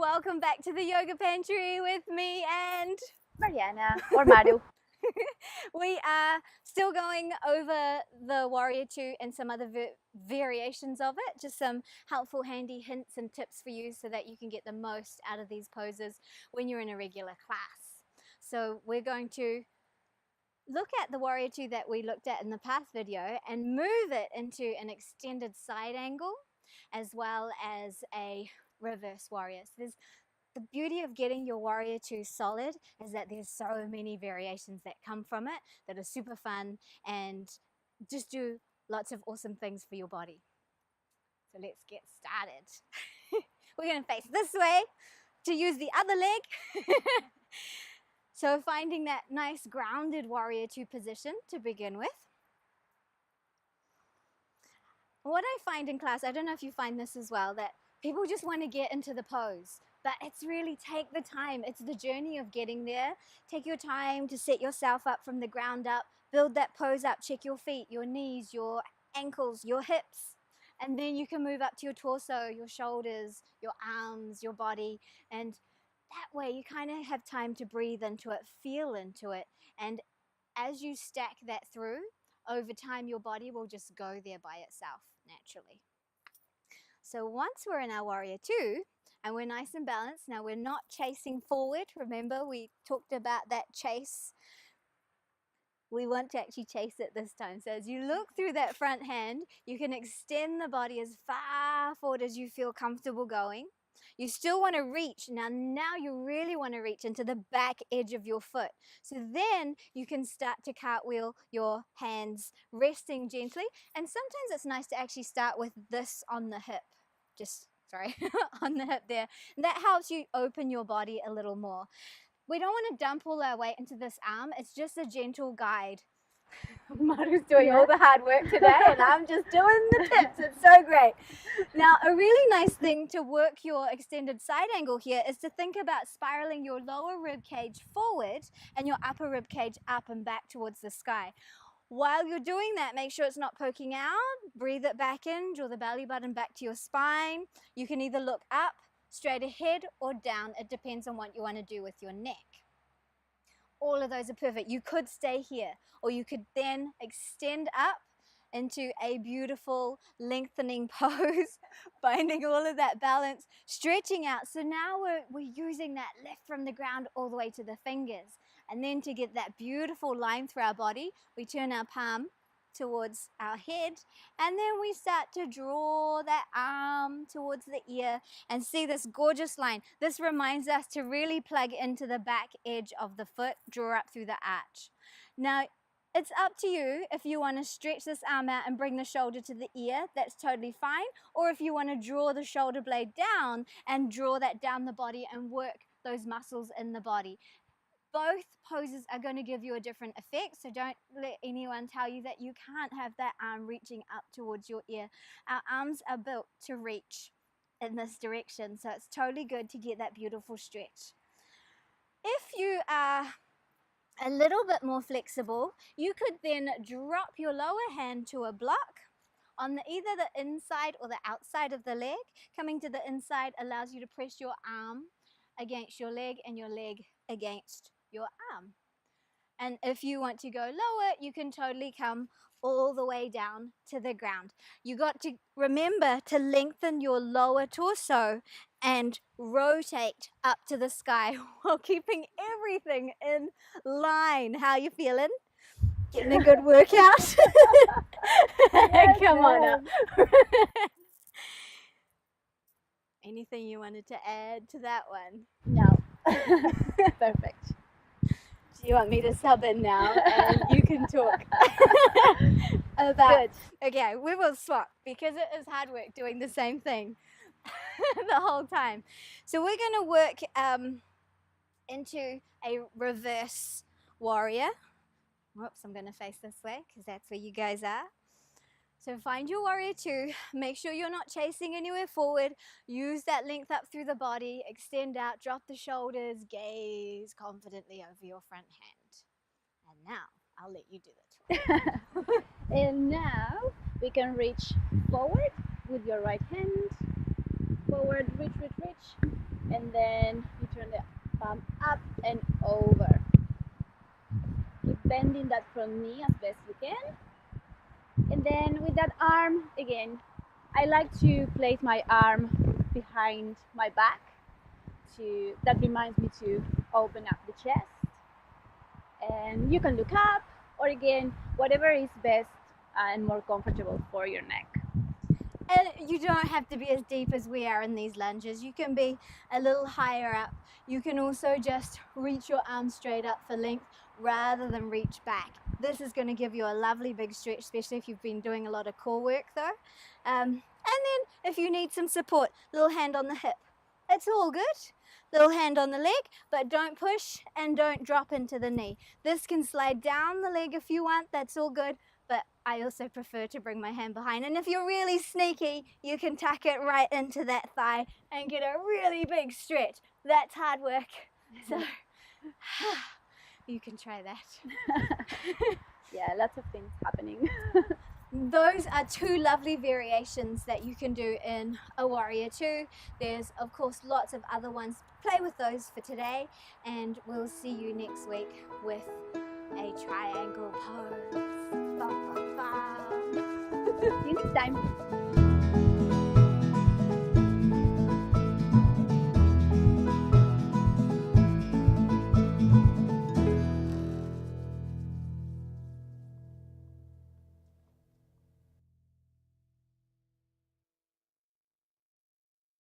Welcome back to the Yoga Pantry with me and Mariana or Maru. we are still going over the Warrior 2 and some other variations of it, just some helpful handy hints and tips for you so that you can get the most out of these poses when you're in a regular class. So we're going to look at the Warrior 2 that we looked at in the past video and move it into an extended side angle as well as a reverse warrior. So the beauty of getting your Warrior 2 solid is that there's so many variations that come from it that are super fun and just do lots of awesome things for your body. So let's get started. We're going to face this way to use the other leg. So finding that nice grounded Warrior 2 position to begin with. What I find in class, I don't know if you find this as well, that people just want to get into the pose, but it's really take the time. It's the journey of getting there. Take your time to set yourself up from the ground up, build that pose up, check your feet, your knees, your ankles, your hips, and then you can move up to your torso, your shoulders, your arms, your body, and that way you kind of have time to breathe into it, feel into it, and as you stack that through, over time your body will just go there by itself naturally. So once we're in our Warrior 2 and we're nice and balanced, now we're not chasing forward. Remember we talked about that chase. We want to actually chase it this time. So as you look through that front hand, you can extend the body as far forward as you feel comfortable going. You still want to reach. Now you really want to reach into the back edge of your foot. So then you can start to cartwheel your hands resting gently. And sometimes it's nice to actually start with this on the hip. On the hip there. And that helps you open your body a little more. We don't want to dump all our weight into this arm. It's just a gentle guide. Maru's doing all the hard work today and I'm just doing the tips. It's so great. Now, a really nice thing to work your extended side angle here is to think about spiraling your lower rib cage forward and your upper rib cage up and back towards the sky. While you're doing that, make sure it's not poking out. Breathe it back in, draw the belly button back to your spine. You can either look up, straight ahead, or down. It depends on what you want to do with your neck. All of those are perfect. You could stay here, or you could then extend up into a beautiful lengthening pose, finding all of that balance, stretching out. So now we're using that lift from the ground all the way to the fingers. And then to get that beautiful line through our body, we turn our palm towards our head, and then we start to draw that arm towards the ear and see this gorgeous line. This reminds us to really plug into the back edge of the foot, draw up through the arch. Now, it's up to you if you want to stretch this arm out and bring the shoulder to the ear, that's totally fine. Or if you want to draw the shoulder blade down and draw that down the body and work those muscles in the body. Both poses are going to give you a different effect, so don't let anyone tell you that you can't have that arm reaching up towards your ear. Our arms are built to reach in this direction, so it's totally good to get that beautiful stretch. If you are a little bit more flexible, you could then drop your lower hand to a block on either the inside or the outside of the leg. Coming to the inside allows you to press your arm against your leg and your leg against your arm. And if you want to go lower, you can totally come all the way down to the ground. You got to remember to lengthen your lower torso and rotate up to the sky while keeping everything in line. How you feeling? Getting a good workout? Yes, come on up. Anything you wanted to add to that one? No. Perfect. Do you want me to sub in now and you can talk about? Good. Okay, we will swap because it is hard work doing the same thing the whole time. So we're going to work into a reverse warrior. Whoops, I'm going to face this way because that's where you guys are. So find your Warrior 2, make sure you're not chasing anywhere forward, use that length up through the body, extend out, drop the shoulders, gaze confidently over your front hand. And now, I'll let you do it. And now, we can reach forward with your right hand, forward, reach, and then you turn the palm up and over. Keep bending that front knee as best you can. And then with that arm, again, I like to place my arm behind my back. That reminds me to open up the chest. And you can look up, or again, whatever is best and more comfortable for your neck. And you don't have to be as deep as we are in these lunges. You can be a little higher up. You can also just reach your arms straight up for length rather than reach back. This is going to give you a lovely big stretch, especially if you've been doing a lot of core work though. And then if you need some support, little hand on the hip. It's all good. Little hand on the leg, but don't push and don't drop into the knee. This can slide down the leg if you want, that's all good, but I also prefer to bring my hand behind. And if you're really sneaky, you can tuck it right into that thigh and get a really big stretch. That's hard work. So you can try that. Yeah, lots of things happening. Those are two lovely variations that you can do in a Warrior 2. There's of course lots of other ones. Play with those for today, and we'll see you next week with a triangle pose. Ba, ba, ba. See you next time.